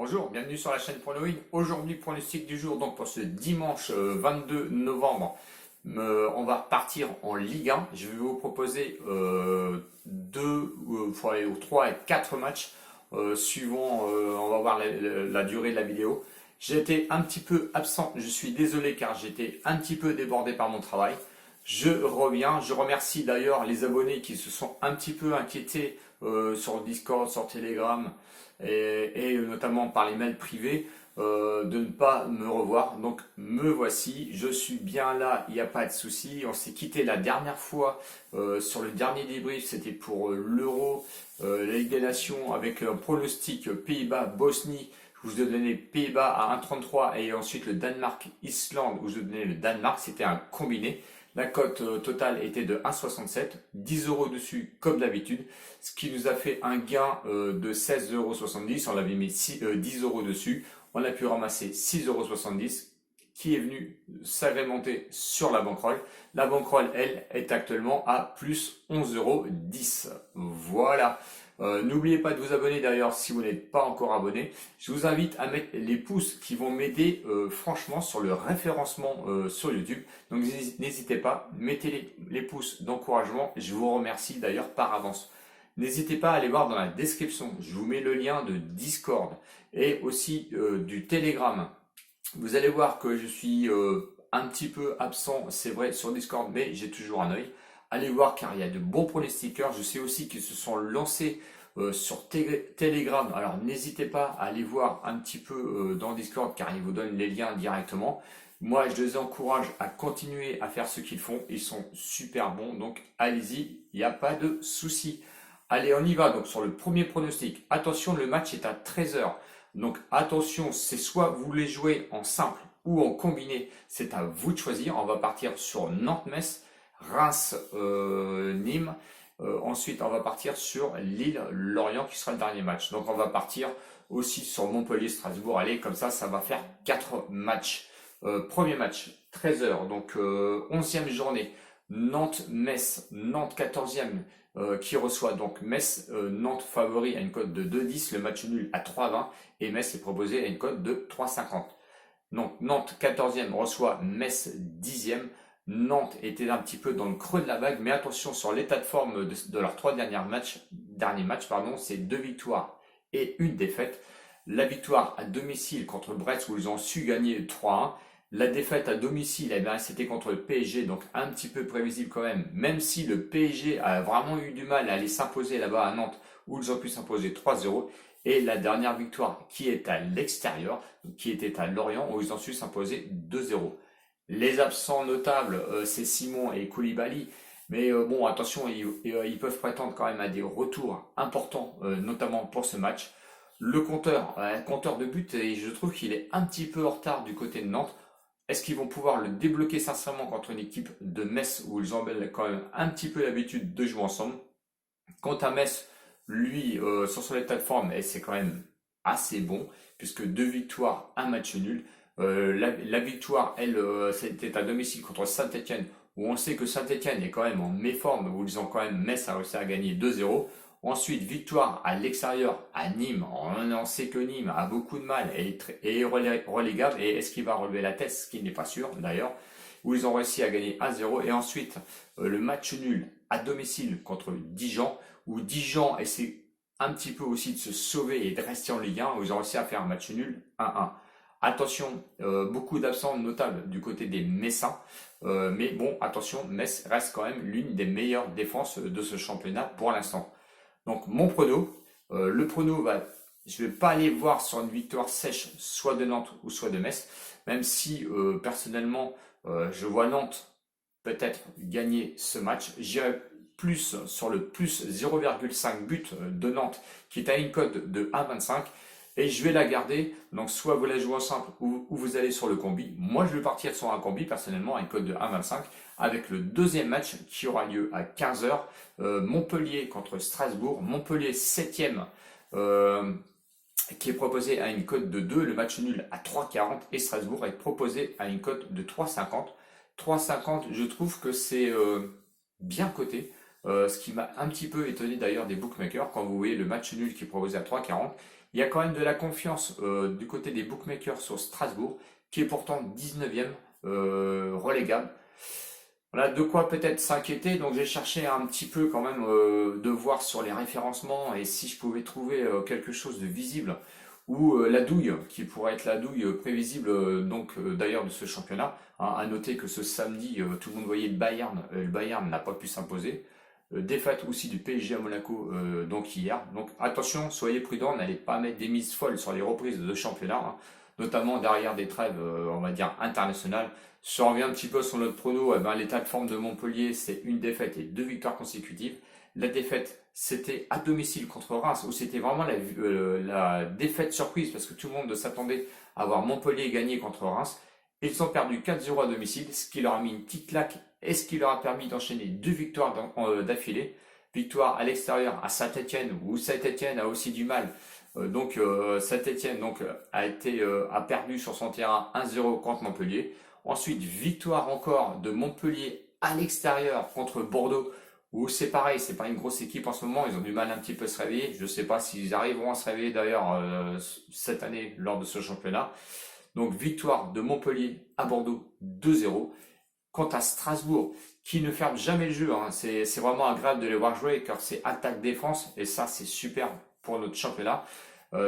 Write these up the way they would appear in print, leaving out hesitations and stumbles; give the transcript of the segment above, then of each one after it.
Bonjour, bienvenue sur la chaîne Pronoïd. Aujourd'hui, pronostic du jour, donc pour ce dimanche 22 novembre, on va repartir en Ligue 1. Je vais vous proposer trois et quatre matchs suivant, on va voir la durée de la vidéo. J'ai été un petit peu absent, je suis désolé car j'étais un petit peu débordé par mon travail. Je reviens, je remercie d'ailleurs les abonnés qui se sont un petit peu inquiétés sur Discord, sur Telegram et notamment par les mails privés de ne pas me revoir. Donc me voici, je suis bien là, il n'y a pas de souci. On s'est quitté la dernière fois sur le dernier débrief, c'était pour l'Euro, la Ligue des Nations avec un pronostic Pays-Bas-Bosnie. Je vous ai donné Pays-Bas à 1,33 et ensuite le Danemark-Islande où je vous ai donné le Danemark, c'était un combiné. La cote totale était de 1,67, 10 euros dessus comme d'habitude, ce qui nous a fait un gain de 16,70 €. On avait mis 10 euros dessus, on a pu ramasser 6,70 € qui est venu s'agrémenter sur la bankroll. La bankroll, elle, est actuellement à plus 11,10 €. Voilà. N'oubliez pas de vous abonner d'ailleurs si vous n'êtes pas encore abonné. Je vous invite à mettre les pouces qui vont m'aider franchement sur le référencement sur YouTube. Donc n'hésitez pas, mettez les pouces d'encouragement. Je vous remercie d'ailleurs par avance. N'hésitez pas à aller voir dans la description. Je vous mets le lien de Discord et aussi du Telegram. Vous allez voir que je suis un petit peu absent, c'est vrai, sur Discord, mais j'ai toujours un œil. Allez voir car il y a de bons pronostiqueurs. Je sais aussi qu'ils se sont lancés sur Telegram. Alors n'hésitez pas à aller voir un petit peu dans Discord car ils vous donnent les liens directement. Moi, je les encourage à continuer à faire ce qu'ils font. Ils sont super bons, donc allez-y, il n'y a pas de souci. Allez, on y va. Donc sur le premier pronostic, attention, le match est à 13 heures. Donc attention, c'est soit vous voulez jouer en simple ou en combiné, c'est à vous de choisir. On va partir sur Nantes-Metz, Reims-Nîmes. Ensuite, on va partir sur Lille-Lorient qui sera le dernier match. Donc on va partir aussi sur Montpellier-Strasbourg. Allez, comme ça va faire 4 matchs. Premier match, 13 heures. Donc 11e journée, Nantes-Metz, Nantes 14e. Qui reçoit donc Metz, Nantes favori à une cote de 2,10, le match nul à 3,20 et Metz est proposé à une cote de 3,50. Donc Nantes 14e reçoit Metz 10e. Nantes était un petit peu dans le creux de la vague, mais attention sur l'état de forme de leurs trois derniers matchs, c'est 2 victoires et une défaite. La victoire à domicile contre Brest où ils ont su gagner 3-1. La défaite à domicile, eh bien, c'était contre le PSG, donc un petit peu prévisible quand même si le PSG a vraiment eu du mal à aller s'imposer là-bas à Nantes, où ils ont pu s'imposer 3-0. Et la dernière victoire qui est à l'extérieur, qui était à Lorient, où ils ont su s'imposer 2-0. Les absents notables, c'est Simon et Koulibaly. Mais bon, attention, ils peuvent prétendre quand même à des retours importants, notamment pour ce match. Le compteur de buts, et je trouve qu'il est un petit peu en retard du côté de Nantes. Est-ce qu'ils vont pouvoir le débloquer sincèrement contre une équipe de Metz où ils ont quand même un petit peu l'habitude de jouer ensemble? Quant à Metz, lui, sur son état de forme, c'est quand même assez bon, puisque 2 victoires, un match nul. La victoire, elle, c'était à domicile contre Saint-Etienne, où on sait que Saint-Etienne est quand même en méforme, où ils ont quand même Metz a réussi à gagner 2-0. Ensuite, victoire à l'extérieur à Nîmes. On sait que Nîmes a beaucoup de mal et est relégable. Et est-ce qu'il va relever la tête? Ce qui n'est pas sûr d'ailleurs. Où ils ont réussi à gagner 1-0. Et ensuite, le match nul à domicile contre Dijon. Où Dijon essaie un petit peu aussi de se sauver et de rester en Ligue 1. Où ils ont réussi à faire un match nul 1-1. Attention, beaucoup d'absents notables du côté des Messins. Mais bon, attention, Metz reste quand même l'une des meilleures défenses de ce championnat pour l'instant. Donc mon prono, je ne vais pas aller voir sur une victoire sèche, soit de Nantes ou soit de Metz, même si personnellement je vois Nantes peut-être gagner ce match. J'irai plus sur le plus 0,5 but de Nantes qui est à une cote de 1,25 et je vais la garder. Donc soit vous la jouez en simple ou vous allez sur le combi. Moi je vais partir sur un combi personnellement à une cote de 1,25 avec le deuxième match qui aura lieu à 15 heures. Montpellier contre Strasbourg. Montpellier 7e qui est proposé à une cote de 2, le match nul à 3,40 et Strasbourg est proposé à une cote de 3,50. 3,50, je trouve que c'est bien coté. Ce qui m'a un petit peu étonné d'ailleurs des bookmakers quand vous voyez le match nul qui est proposé à 3,40 Il y a quand même de la confiance du côté des bookmakers sur Strasbourg, qui est pourtant 19e relégable. On a de quoi peut-être s'inquiéter, donc j'ai cherché un petit peu quand même de voir sur les référencements et si je pouvais trouver quelque chose de visible ou la douille qui pourrait être la douille prévisible d'ailleurs de ce championnat. Hein, à noter que ce samedi tout le monde voyait le Bayern n'a pas pu s'imposer. Défaite aussi du PSG à Monaco donc hier. Donc attention, soyez prudents, n'allez pas mettre des mises folles sur les reprises de championnat, hein, notamment derrière des trêves on va dire internationales. Si on revient un petit peu sur notre prono, eh ben, l'état de forme de Montpellier, c'est une défaite et 2 victoires consécutives. La défaite, c'était à domicile contre Reims, où c'était vraiment la défaite surprise, parce que tout le monde s'attendait à voir Montpellier gagner contre Reims. Ils ont perdu 4-0 à domicile, ce qui leur a mis une petite claque et ce qui leur a permis d'enchaîner 2 victoires d'affilée. Victoire à l'extérieur à Saint-Etienne, où Saint-Etienne a aussi du mal. Saint-Etienne a perdu sur son terrain 1-0 contre Montpellier. Ensuite, victoire encore de Montpellier à l'extérieur contre Bordeaux, où c'est pareil, c'est pas une grosse équipe en ce moment, ils ont du mal un petit peu à se réveiller. Je ne sais pas s'ils arriveront à se réveiller d'ailleurs cette année lors de ce championnat. Donc victoire de Montpellier à Bordeaux 2-0. Quant à Strasbourg, qui ne ferme jamais le jeu, hein, c'est vraiment agréable de les voir jouer car c'est attaque-défense et ça c'est super pour notre championnat.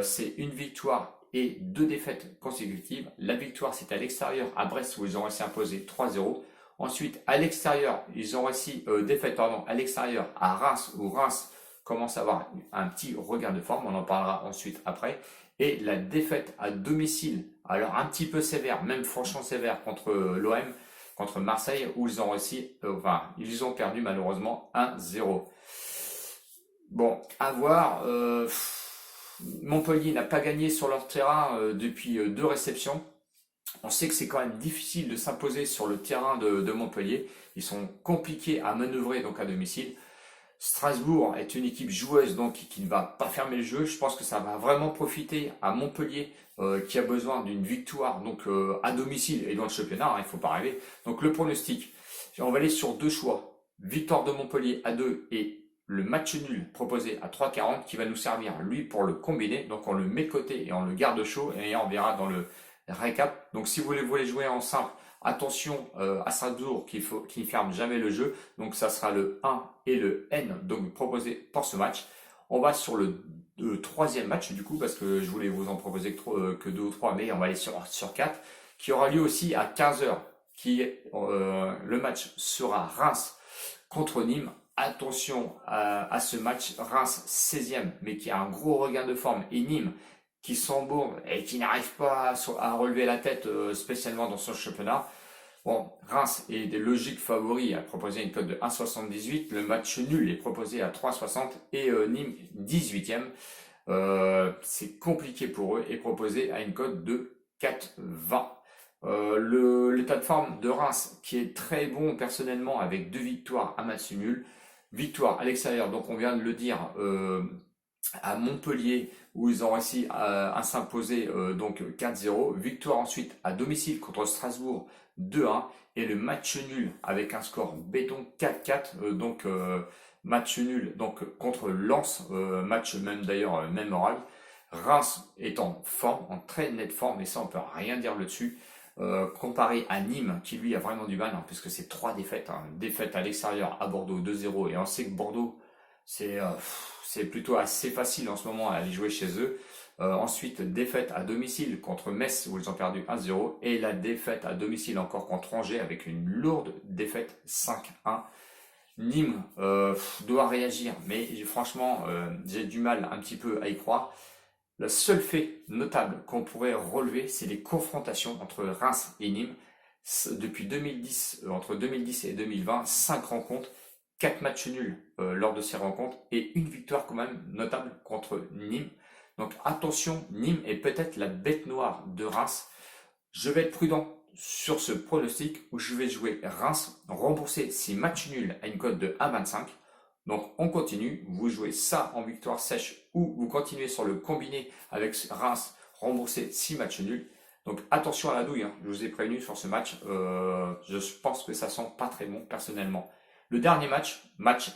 C'est une victoire et 2 défaites consécutives. La victoire, c'est à l'extérieur à Brest où ils ont réussi à imposer 3-0. Ensuite, à l'extérieur, ils ont réussi à l'extérieur à Reims où Reims commence à avoir un petit regain de forme. On en parlera ensuite après. Et la défaite à domicile, alors un petit peu sévère, même franchement sévère contre l'OM, contre Marseille où ils ont réussi, ils ont perdu malheureusement 1-0. Bon, à voir. Montpellier n'a pas gagné sur leur terrain depuis 2 réceptions. On sait que c'est quand même difficile de s'imposer sur le terrain de Montpellier. Ils sont compliqués à manœuvrer donc à domicile. Strasbourg est une équipe joueuse donc qui ne va pas fermer le jeu. Je pense que ça va vraiment profiter à Montpellier qui a besoin d'une victoire donc à domicile et dans le championnat. Hein, il ne faut pas rêver. Donc le pronostic, on va aller sur 2 choix. Victoire de Montpellier à 2 et le match nul proposé à 3,40 qui va nous servir lui pour le combiner. Donc on le met de côté et on le garde chaud et on verra dans le récap. Donc si vous voulez jouer en simple, attention à Strasbourg qui ne ferme jamais le jeu. Donc ça sera le 1 et le N donc proposé pour ce match. On va sur le troisième match du coup parce que je voulais vous en proposer que 2 ou 3 mais on va aller sur 4 qui aura lieu aussi à 15h. Le match sera Reims contre Nîmes. Attention à ce match, Reims 16e, mais qui a un gros regain de forme, et Nîmes qui s'embourbe et qui n'arrive pas à relever la tête, spécialement dans son championnat. Bon, Reims est des logiques favoris à proposer une cote de 1,78. Le match nul est proposé à 3,60 et Nîmes 18e. C'est compliqué pour eux et proposé à une cote de 4,20. L'état de forme de Reims qui est très bon personnellement avec 2 victoires à match nul. Victoire à l'extérieur, donc on vient de le dire, à Montpellier où ils ont réussi à s'imposer donc 4-0. Victoire ensuite à domicile contre Strasbourg 2-1 et le match nul avec un score béton 4-4 match nul donc contre Lens, match même d'ailleurs mémorable. Reims est en forme, en très nette forme et ça on peut rien dire là-dessus. Comparé à Nîmes qui lui a vraiment du mal puisque c'est 3 défaites, hein. Défaite à l'extérieur à Bordeaux 2-0 et on sait que Bordeaux c'est plutôt assez facile en ce moment à aller jouer chez eux. Ensuite défaite à domicile contre Metz où ils ont perdu 1-0 et la défaite à domicile encore contre Angers avec une lourde défaite 5-1. Nîmes doit réagir mais franchement j'ai du mal un petit peu à y croire. Le seul fait notable qu'on pourrait relever, c'est les confrontations entre Reims et Nîmes. Depuis 2010, entre 2010 et 2020, 5 rencontres, 4 matchs nuls lors de ces rencontres et une victoire quand même notable contre Nîmes. Donc attention, Nîmes est peut-être la bête noire de Reims. Je vais être prudent sur ce pronostic où je vais jouer Reims, rembourser 6 matchs nuls à une cote de 1,25. Donc on continue, vous jouez ça en victoire sèche ou vous continuez sur le combiné avec Reims, rembourser 6 matchs nuls. Donc attention à la douille, hein. Je vous ai prévenu sur ce match, je pense que ça sent pas très bon personnellement. Le dernier match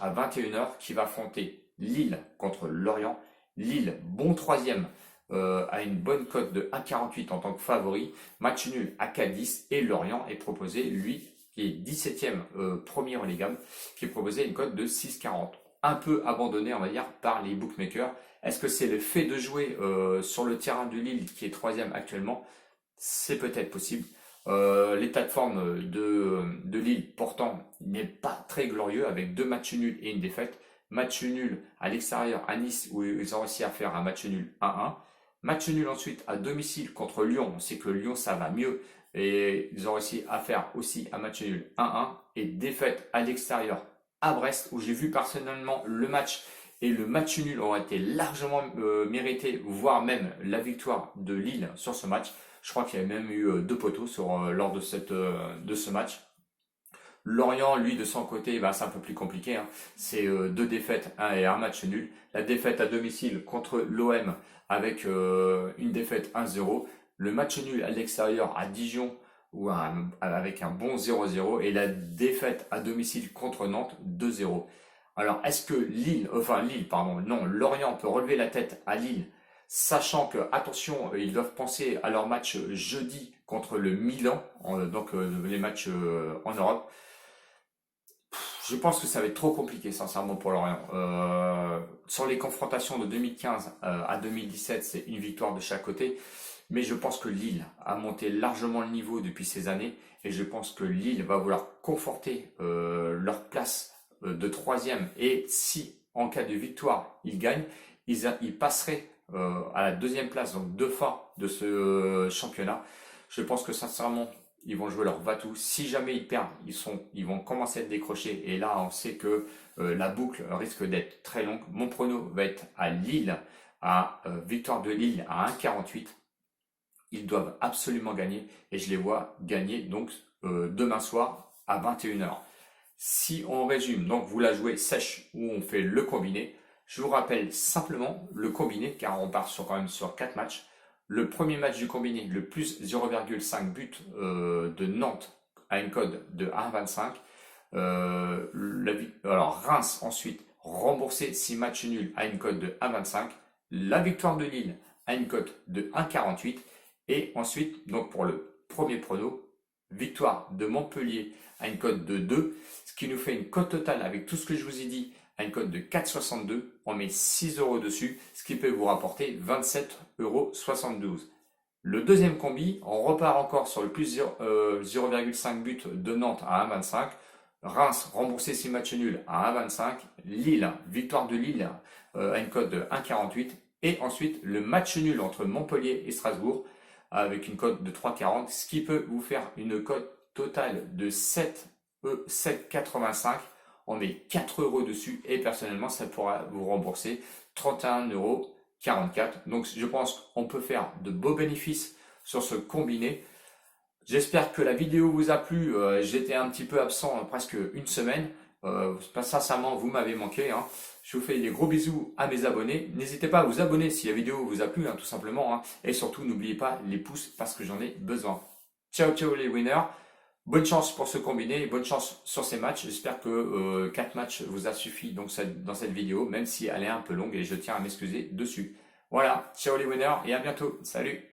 à 21h qui va affronter Lille contre Lorient. Lille, bon troisième, a une bonne cote de 1,48 en tant que favori. Match nul à 4,10 et Lorient est proposé, lui, qui est 17e premier relégable, qui est proposé une cote de 6,40. Un peu abandonné, on va dire, par les bookmakers. Est-ce que c'est le fait de jouer sur le terrain de Lille qui est 3e actuellement? C'est peut-être possible. L'état de forme de Lille, pourtant, n'est pas très glorieux avec 2 matchs nuls et une défaite. Match nul à l'extérieur à Nice où ils ont réussi à faire un match nul 1-1. Match nul ensuite à domicile contre Lyon. On sait que Lyon ça va mieux et ils ont réussi à faire aussi un match nul 1-1 et défaite à l'extérieur à Brest où j'ai vu personnellement le match et le match nul aurait été largement mérité, voire même la victoire de Lille sur ce match. Je crois qu'il y a même eu 2 poteaux lors de ce match. Lorient, lui, de son côté, bah, c'est un peu plus compliqué, hein. C'est 2 défaites et un match nul. La défaite à domicile contre l'OM avec une défaite 1-0. Le match nul à l'extérieur à Dijon avec un bon 0-0. Et la défaite à domicile contre Nantes 2-0. Alors, est-ce que Lorient peut relever la tête à Lille, sachant que, attention, ils doivent penser à leur match jeudi contre le Milan, donc les matchs en Europe. Je pense que ça va être trop compliqué, sincèrement, pour Lorient. Sur les confrontations de 2015 à 2017, c'est une victoire de chaque côté. Mais je pense que Lille a monté largement le niveau depuis ces années. Et je pense que Lille va vouloir conforter leur place de 3e. Et si, en cas de victoire, ils gagnent, ils passeraient à la 2e place, donc 2 fins de ce championnat. Je pense que sincèrement, ils vont jouer leur va-tout. Si jamais ils perdent, ils vont commencer à être décrochés. Et là, on sait que la boucle risque d'être très longue. Mon prono va être à Lille, victoire de Lille à 1,48. Ils doivent absolument gagner. Et je les vois gagner donc demain soir à 21h. Si on résume, donc vous la jouez sèche ou on fait le combiné, je vous rappelle simplement le combiné, car on part quand même sur 4 matchs. Le premier match du combiné, le plus 0,5 but de Nantes à une cote de 1,25. Alors Reims ensuite remboursé 6 matchs nuls à une cote de 1,25. La victoire de Lille à une cote de 1,48. Et ensuite, donc pour le premier prono, victoire de Montpellier à une cote de 2, ce qui nous fait une cote totale avec tout ce que je vous ai dit à une cote de 4,62. On met 6 € dessus, ce qui peut vous rapporter 27,72 €. Le deuxième combi, on repart encore sur le plus 0,5 but de Nantes à 1,25. Reims remboursé 6 matchs nuls à 1,25. Lille, victoire de Lille à une cote de 1,48. Et ensuite le match nul entre Montpellier et Strasbourg avec une cote de 3,40, ce qui peut vous faire une cote totale de 7,85. On met 4 € dessus et personnellement ça pourra vous rembourser 31,44 €. Donc je pense qu'on peut faire de beaux bénéfices sur ce combiné. J'espère que la vidéo vous a plu. J'étais un petit peu absent presque une semaine. Sincèrement, vous m'avez manqué, hein. Je vous fais des gros bisous à mes abonnés. N'hésitez pas à vous abonner si la vidéo vous a plu, hein, tout simplement, hein. Et surtout, n'oubliez pas les pouces parce que j'en ai besoin. Ciao, ciao les winners. Bonne chance pour ce combiné et bonne chance sur ces matchs. J'espère que 4 matchs vous a suffi donc, dans cette vidéo, même si elle est un peu longue et je tiens à m'excuser dessus. Voilà, ciao les winners et à bientôt. Salut!